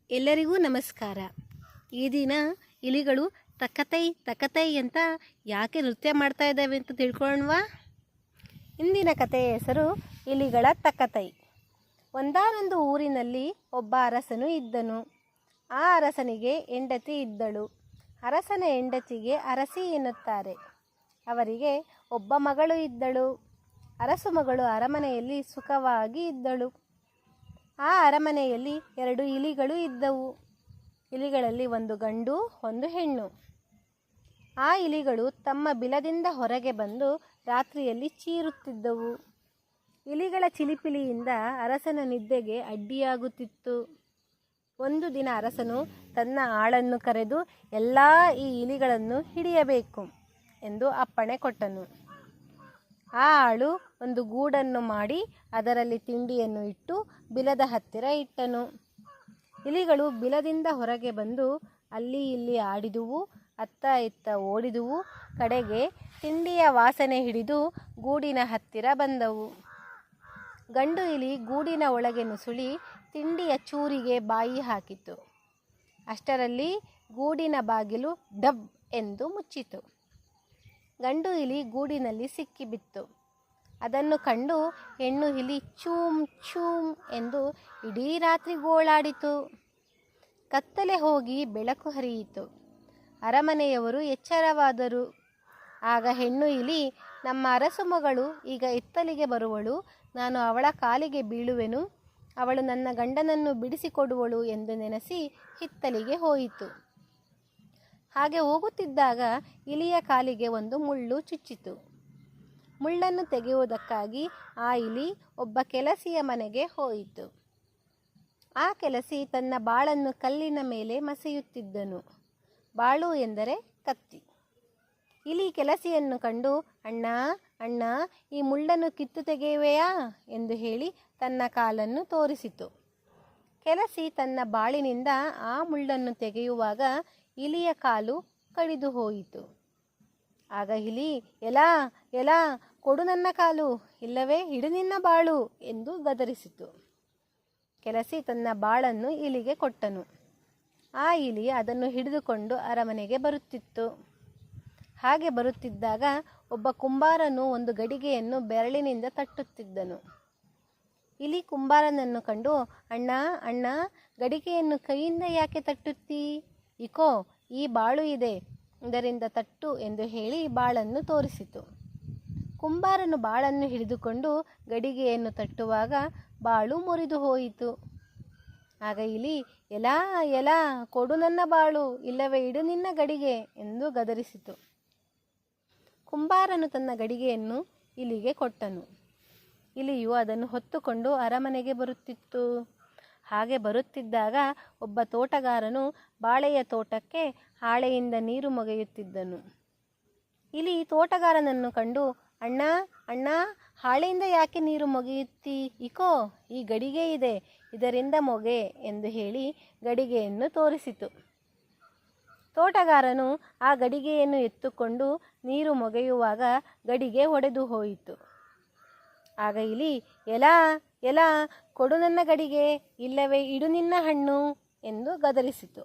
ಎಲ್ಲರಿಗೂ ನಮಸ್ಕಾರ. ಈ ದಿನ ಇಲಿಗಳು ತಕತೈ ತಕತೈ ಅಂತ ಯಾಕೆ ನೃತ್ಯ ಮಾಡ್ತಾ ಇದ್ದಾವೆ ಅಂತ ತಿಳ್ಕೊಳ್ಳೋಣವಾ? ಇಂದಿನ ಕಥೆಯ ಹೆಸರು ಇಲಿಗಳ ತಕತೈ. ಒಂದಾನೊಂದು ಊರಿನಲ್ಲಿ ಒಬ್ಬ ಅರಸನು ಇದ್ದನು. ಆ ಅರಸನಿಗೆ ಹೆಂಡತಿ ಇದ್ದಳು. ಅರಸನ ಹೆಂಡತಿಗೆ ಅರಸಿ ಎನ್ನುತ್ತಾರೆ. ಅವರಿಗೆ ಒಬ್ಬ ಮಗಳು ಇದ್ದಳು. ಅರಸು ಮಗಳು ಅರಮನೆಯಲ್ಲಿ ಸುಖವಾಗಿ ಇದ್ದಳು. ಆ ಅರಮನೆಯಲ್ಲಿ 2 ಇಲಿಗಳು ಇದ್ದವು. ಇಲಿಗಳಲ್ಲಿ ಒಂದು ಗಂಡು ಒಂದು ಹೆಣ್ಣು. ಆ ಇಲಿಗಳು ತಮ್ಮ ಬಿಲದಿಂದ ಹೊರಗೆ ಬಂದು ರಾತ್ರಿಯಲ್ಲಿ ಚೀರುತ್ತಿದ್ದವು. ಇಲಿಗಳ ಚಿಲಿಪಿಲಿಯಿಂದ ಅರಸನ ನಿದ್ದೆಗೆ ಅಡ್ಡಿಯಾಗುತ್ತಿತ್ತು. ಒಂದು ದಿನ ಅರಸನು ತನ್ನ ಆಳನ್ನು ಕರೆದು ಎಲ್ಲ ಈ ಇಲಿಗಳನ್ನು ಹಿಡಿಯಬೇಕು ಎಂದು ಅಪ್ಪಣೆ ಕೊಟ್ಟನು. ಆ ಆಳು ಒಂದು ಗೂಡನ್ನು ಮಾಡಿ ಅದರಲ್ಲಿ ತಿಂಡಿಯನ್ನು ಇಟ್ಟು ಬಿಲದ ಹತ್ತಿರ ಇಟ್ಟನು. ಇಲಿಗಳು ಬಿಲದಿಂದ ಹೊರಗೆ ಬಂದು ಅಲ್ಲಿ ಇಲ್ಲಿ ಆಡಿದುವು, ಅತ್ತ ಇತ್ತ ಓಡಿದುವು. ಕಡೆಗೆ ತಿಂಡಿಯ ವಾಸನೆ ಹಿಡಿದು ಗೂಡಿನ ಹತ್ತಿರ ಬಂದವು. ಗಂಡು ಇಲಿ ಗೂಡಿನ ಒಳಗೆ ನುಸುಳಿ ತಿಂಡಿಯ ಚೂರಿಗೆ ಬಾಯಿ ಹಾಕಿತು. ಅಷ್ಟರಲ್ಲಿ ಗೂಡಿನ ಬಾಗಿಲು ಡಬ್ ಎಂದು ಮುಚ್ಚಿತು. ಗಂಡು ಇಲಿ ಗೂಡಿನಲ್ಲಿ ಸಿಕ್ಕಿಬಿತ್ತು. ಅದನ್ನು ಕಂಡು ಹೆಣ್ಣು ಇಲಿ ಚೂಮ್ ಚೂಮ್ ಎಂದು ಇಡೀ ರಾತ್ರಿ ಗೋಳಾಡಿತು. ಕತ್ತಲೆ ಹೋಗಿ ಬೆಳಕು ಹರಿಯಿತು. ಅರಮನೆಯವರು ಎಚ್ಚರವಾದರು. ಆಗ ಹೆಣ್ಣು ಇಲಿ, ನಮ್ಮ ಅರಸು ಮಗಳು ಈಗ ಹಿತ್ತಲಿಗೆ ಬರುವಳು, ನಾನು ಅವಳ ಕಾಲಿಗೆ ಬೀಳುವೆನು, ಅವಳು ನನ್ನ ಗಂಡನನ್ನು ಬಿಡಿಸಿಕೊಡುವಳು ಎಂದು ನೆನೆಸಿ ಹಿತ್ತಲಿಗೆ ಹೋಯಿತು. ಹಾಗೆ ಹೋಗುತ್ತಿದ್ದಾಗ ಇಲಿಯ ಕಾಲಿಗೆ ಒಂದು ಮುಳ್ಳು ಚುಚ್ಚಿತು. ಮುಳ್ಳನ್ನು ತೆಗೆಯುವುದಕ್ಕಾಗಿ ಆ ಇಲಿ ಒಬ್ಬ ಕೆಲಸಿಯ ಮನೆಗೆ ಹೋಯಿತು. ಆ ಕೆಲಸಿ ತನ್ನ ಬಾಳನ್ನು ಕಲ್ಲಿನ ಮೇಲೆ ಮಸೆಯುತ್ತಿದ್ದನು. ಬಾಳು ಎಂದರೆ ಕತ್ತಿ. ಇಲಿ ಕೆಲಸಿಯನ್ನು ಕಂಡು, ಅಣ್ಣ ಅಣ್ಣ, ಈ ಮುಳ್ಳನ್ನು ಕಿತ್ತು ತೆಗೆಯುವೆಯಾ ಎಂದು ಹೇಳಿ ತನ್ನ ಕಾಲನ್ನು ತೋರಿಸಿತು. ಕೆಲಸಿ ತನ್ನ ಬಾಳಿನಿಂದ ಆ ಮುಳ್ಳನ್ನು ತೆಗೆಯುವಾಗ ಇಲಿಯ ಕಾಲು ಕಡಿದು ಹೋಯಿತು. ಆಗ ಇಲಿ, ಎಲಾ ಎಲಾ, ಕೊಡು ನನ್ನ ಕಾಲು, ಇಲ್ಲವೇ ಹಿಡು ನಿನ್ನ ಬಾಳು ಎಂದು ಗದರಿಸಿತು. ಕೆಲಸಿ ತನ್ನ ಬಾಳನ್ನು ಇಲಿಗೆ ಕೊಟ್ಟನು. ಆ ಇಲಿ ಅದನ್ನು ಹಿಡಿದುಕೊಂಡು ಅರಮನೆಗೆ ಬರುತ್ತಿತ್ತು. ಹಾಗೆ ಬರುತ್ತಿದ್ದಾಗ ಒಬ್ಬ ಕುಂಬಾರನು ಒಂದು ಗಡಿಗೆಯನ್ನು ಬೆರಳಿನಿಂದ ತಟ್ಟುತ್ತಿದ್ದನು. ಇಲಿ ಕುಂಬಾರನನ್ನು ಕಂಡು, ಅಣ್ಣ ಅಣ್ಣ, ಗಡಿಗೆಯನ್ನು ಕೈಯಿಂದ ಯಾಕೆ ತಟ್ಟುತ್ತೀ? ಇಕೋ, ಈ ಬಾಳು ಇದೆ, ಇದರಿಂದ ತಟ್ಟು ಎಂದು ಹೇಳಿ ಬಾಳನ್ನು ತೋರಿಸಿತು. ಕುಂಬಾರನು ಬಾಳನ್ನು ಹಿಡಿದುಕೊಂಡು ಗಡಿಗೆಯನ್ನು ತಟ್ಟುವಾಗ ಬಾಳು ಮುರಿದು ಹೋಯಿತು. ಆಗ ಇಲಿ, ಎಲಾ ಎಲಾ, ಕೊಡು ನನ್ನ ಬಾಳು, ಇಲ್ಲವೇ ಇಡು ನಿನ್ನ ಗಡಿಗೆ ಎಂದು ಗದರಿಸಿತು. ಕುಂಬಾರನು ತನ್ನ ಗಡಿಗೆಯನ್ನು ಇಲಿಗೆ ಕೊಟ್ಟನು. ಇಲಿಯು ಅದನ್ನು ಹೊತ್ತುಕೊಂಡು ಅರಮನೆಗೆ ಬರುತ್ತಿತ್ತು. ಹಾಗೆ ಬರುತ್ತಿದ್ದಾಗ ಒಬ್ಬ ತೋಟಗಾರನು ಬಾಳೆಯ ತೋಟಕ್ಕೆ ಹಾಳೆಯಿಂದ ನೀರು ಮೊಗೆಯುತ್ತಿದ್ದನು. ಇಲಿ ತೋಟಗಾರನನ್ನು ಕಂಡು, ಅಣ್ಣ ಅಣ್ಣ, ಹಾಳೆಯಿಂದ ಯಾಕೆ ನೀರು ಮೊಗೆಯುತ್ತೀ? ಇಕೋ, ಈ ಗಡಿಗೆ ಇದೆ, ಇದರಿಂದ ಮೊಗೆ ಎಂದು ಹೇಳಿ ಗಡಿಗೆಯನ್ನು ತೋರಿಸಿತು. ತೋಟಗಾರನು ಆ ಗಡಿಗೆಯನ್ನು ಎತ್ತುಕೊಂಡು ನೀರು ಮೊಗೆಯುವಾಗ ಗಡಿಗೆ ಒಡೆದು ಹೋಯಿತು. ಆಗ ಇಲಿ, ಎಲಾ ಎಲಾ, ಕೊಡು ನನ್ನ ಗಡಿಗೆ, ಇಲ್ಲವೇ ಇಡು ನಿನ್ನ ಹಣ್ಣು ಎಂದು ಗದರಿಸಿತು.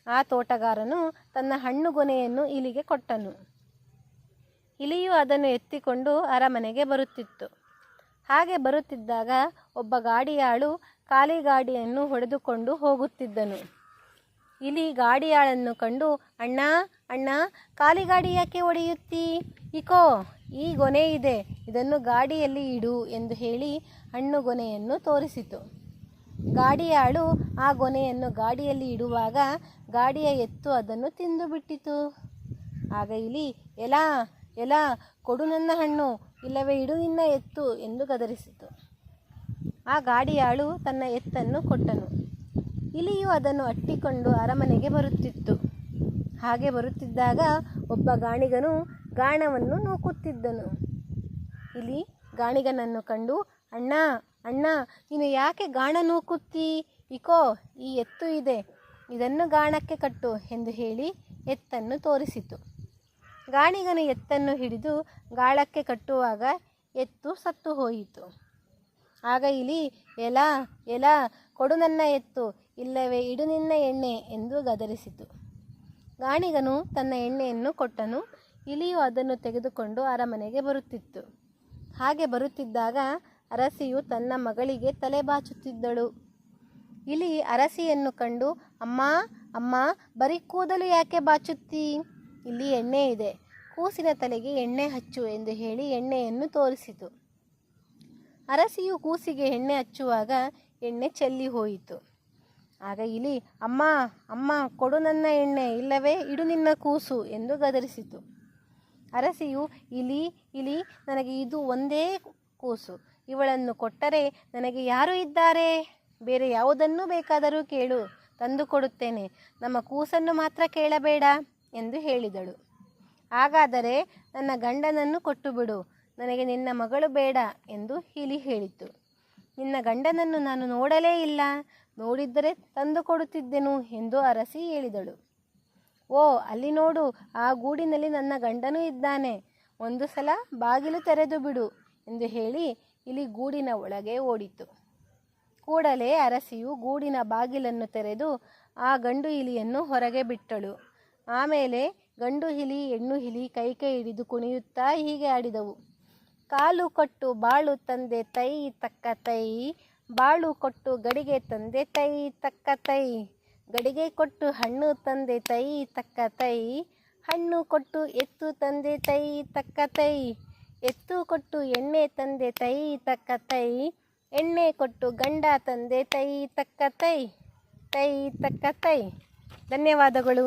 ಆ ತೋಟಗಾರನು ತನ್ನ ಹಣ್ಣು ಗೊನೆಯನ್ನು ಇಲಿಗೆ ಕೊಟ್ಟನು. ಇಲಿಯು ಅದನ್ನು ಎತ್ತಿಕೊಂಡು ಅರಮನೆಗೆ ಬರುತ್ತಿತ್ತು. ಹಾಗೆ ಬರುತ್ತಿದ್ದಾಗ ಒಬ್ಬ ಗಾಡಿಯಾಳು ಖಾಲಿ ಗಾಡಿಯನ್ನು ಹೊಡೆದುಕೊಂಡು ಹೋಗುತ್ತಿದ್ದನು. ಇಲಿ ಗಾಡಿಯಾಳನ್ನು ಕಂಡು, ಅಣ್ಣ ಅಣ್ಣ, ಖಾಲಿ ಗಾಡಿ ಯಾಕೆ ಹೊಡೆಯುತ್ತೀ? ಇಕೋ, ಈ ಗೊನೆ ಇದೆ, ಇದನ್ನು ಗಾಡಿಯಲ್ಲಿ ಇಡು ಎಂದು ಹೇಳಿ ಹಣ್ಣು ಗೊನೆಯನ್ನು ತೋರಿಸಿತು. ಗಾಡಿಯಾಳು ಆ ಗೊನೆಯನ್ನು ಗಾಡಿಯಲ್ಲಿ ಇಡುವಾಗ ಗಾಡಿಯ ಎತ್ತು ಅದನ್ನು ತಿಂದು ಬಿಟ್ಟಿತು. ಆಗ ಇಲಿ, ಎಲಾ ಎಲಾ, ಕೊಡು ನನ್ನ ಹಣ್ಣು, ಇಲ್ಲವೇ ಇಡು ನಿನ್ನ ಎತ್ತು ಎಂದು ಗದರಿಸಿತು. ಆ ಗಾಡಿಯಾಳು ತನ್ನ ಎತ್ತನ್ನು ಕೊಟ್ಟನು. ಇಲಿಯು ಅದನ್ನು ಅಟ್ಟಿಕೊಂಡು ಅರಮನೆಗೆ ಬರುತ್ತಿತ್ತು. ಹಾಗೆ ಬರುತ್ತಿದ್ದಾಗ ಒಬ್ಬ ಗಾಣಿಗನು ಗಾಣವನ್ನು ನೂಕುತ್ತಿದ್ದನು. ಇಲಿ ಗಾಣಿಗನನ್ನು ಕಂಡು, ಅಣ್ಣ ಅಣ್ಣ, ನೀನು ಯಾಕೆ ಗಾಣ ನೂಕುತ್ತೀ? ಇಕೋ, ಈ ಎತ್ತು ಇದೆ, ಇದನ್ನು ಗಾಣಕ್ಕೆ ಕಟ್ಟು ಎಂದು ಹೇಳಿ ಎತ್ತನ್ನು ತೋರಿಸಿತು. ಗಾಣಿಗನು ಎತ್ತನ್ನು ಹಿಡಿದು ಗಾಳಕ್ಕೆ ಕಟ್ಟುವಾಗ ಎತ್ತು ಸತ್ತು ಹೋಯಿತು. ಆಗ ಇಲಿ, ಎಲಾ ಎಲಾ, ಕೊಡು ನನ್ನ ಎತ್ತು, ಇಲ್ಲವೇ ಇಡು ನಿನ್ನ ಎಣ್ಣೆ ಎಂದು ಗದರಿಸಿತು. ಗಾಣಿಗನು ತನ್ನ ಎಣ್ಣೆಯನ್ನು ಕೊಟ್ಟನು. ಇಲಿಯು ಅದನ್ನು ತೆಗೆದುಕೊಂಡು ಅರಮನೆಗೆ ಬರುತ್ತಿತ್ತು. ಹಾಗೆ ಬರುತ್ತಿದ್ದಾಗ ಅರಸಿಯು ತನ್ನ ಮಗಳಿಗೆ ತಲೆ ಬಾಚುತ್ತಿದ್ದಳು. ಇಲಿ ಅರಸಿಯನ್ನು ಕಂಡು, ಅಮ್ಮ ಅಮ್ಮ, ಬರೀ ಕೂದಲು ಯಾಕೆ ಬಾಚುತ್ತೀ? ಇಲ್ಲಿ ಎಣ್ಣೆ ಇದೆ, ಕೂಸಿನ ತಲೆಗೆ ಎಣ್ಣೆ ಹಚ್ಚು ಎಂದು ಹೇಳಿ ಎಣ್ಣೆಯನ್ನು ತೋರಿಸಿತು. ಅರಸಿಯು ಕೂಸಿಗೆ ಎಣ್ಣೆ ಹಚ್ಚುವಾಗ ಎಣ್ಣೆ ಚೆಲ್ಲಿ ಹೋಯಿತು. ಆಗ ಇಲಿ, ಅಮ್ಮ ಅಮ್ಮ, ಕೊಡು ನನ್ನ ಎಣ್ಣೆ, ಇಲ್ಲವೇ ಇಡು ನಿನ್ನ ಕೂಸು ಎಂದು ಗದರಿಸಿತು. ಅರಸಿಯು, ಇಲಿ ಇಲಿ, ನನಗೆ ಇದು ಒಂದೇ ಕೂಸು, ಇವಳನ್ನು ಕೊಟ್ಟರೆ ನನಗೆ ಯಾರು ಇದ್ದಾರೆ? ಬೇರೆ ಯಾವುದನ್ನು ಬೇಕಾದರೂ ಕೇಳು, ತಂದು ಕೊಡುತ್ತೇನೆ, ನಮ್ಮ ಕೂಸನ್ನು ಮಾತ್ರ ಕೇಳಬೇಡ ಎಂದು ಹೇಳಿದಳು. ಹಾಗಾದರೆ ನನ್ನ ಗಂಡನನ್ನು ಕೊಟ್ಟು ಬಿಡು, ನನಗೆ ನಿನ್ನ ಮಗಳು ಬೇಡ ಎಂದು ಇಲಿ ಹೇಳಿತು. ನಿನ್ನ ಗಂಡನನ್ನು ನಾನು ನೋಡಲೇ ಇಲ್ಲ, ನೋಡಿದ್ದರೆ ತಂದು ಕೊಡುತ್ತಿದ್ದೆನು ಎಂದು ಅರಸಿ ಹೇಳಿದಳು. ಓ, ಅಲ್ಲಿ ನೋಡು, ಆ ಗೂಡಿನಲ್ಲಿ ನನ್ನ ಗಂಡನೂ ಇದ್ದಾನೆ, ಒಂದು ಸಲ ಬಾಗಿಲು ತೆರೆದು ಬಿಡು ಎಂದು ಹೇಳಿ ಇಲಿ ಗೂಡಿನ ಒಳಗೆ ಓಡಿತು. ಕೂಡಲೇ ಅರಸಿಯು ಗೂಡಿನ ಬಾಗಿಲನ್ನು ತೆರೆದು ಆ ಗಂಡು ಇಲಿಯನ್ನು ಹೊರಗೆ ಬಿಟ್ಟಳು. ಆಮೇಲೆ ಗಂಡು ಇಲಿ ಹೆಣ್ಣು ಇಲಿ ಕೈ ಹಿಡಿದು ಕುಣಿಯುತ್ತಾ ಹೀಗೆ ಆಡಿದವು. ಕಾಲು ಕೊಟ್ಟು ಬಾಳು ತಂದೆ ತೈ ತಕ್ಕ ತೈ, ಬಾಳು ಕೊಟ್ಟು ಗಡಿಗೆ ತಂದೆ ತೈ ತಕ್ಕ ತೈ, ಗಡಿಗೆ ಕೊಟ್ಟು ಹಣ್ಣು ತಂದೆ ತೈ ತಕ್ಕ ತೈ, ಹಣ್ಣು ಕೊಟ್ಟು ಎತ್ತು ತಂದೆ ತೈ ತಕ್ಕ ತೈ, ಎತ್ತು ಕೊಟ್ಟು ಎಣ್ಣೆ ತಂದೆ ತೈ ತಕ್ಕ ತೈ, ಎಣ್ಣೆ ಕೊಟ್ಟು ಗಂಡ ತಂದೆ ತೈ ತಕ್ಕ ತೈ, ತೈ ತಕ್ಕ ತೈ. ಧನ್ಯವಾದಗಳು.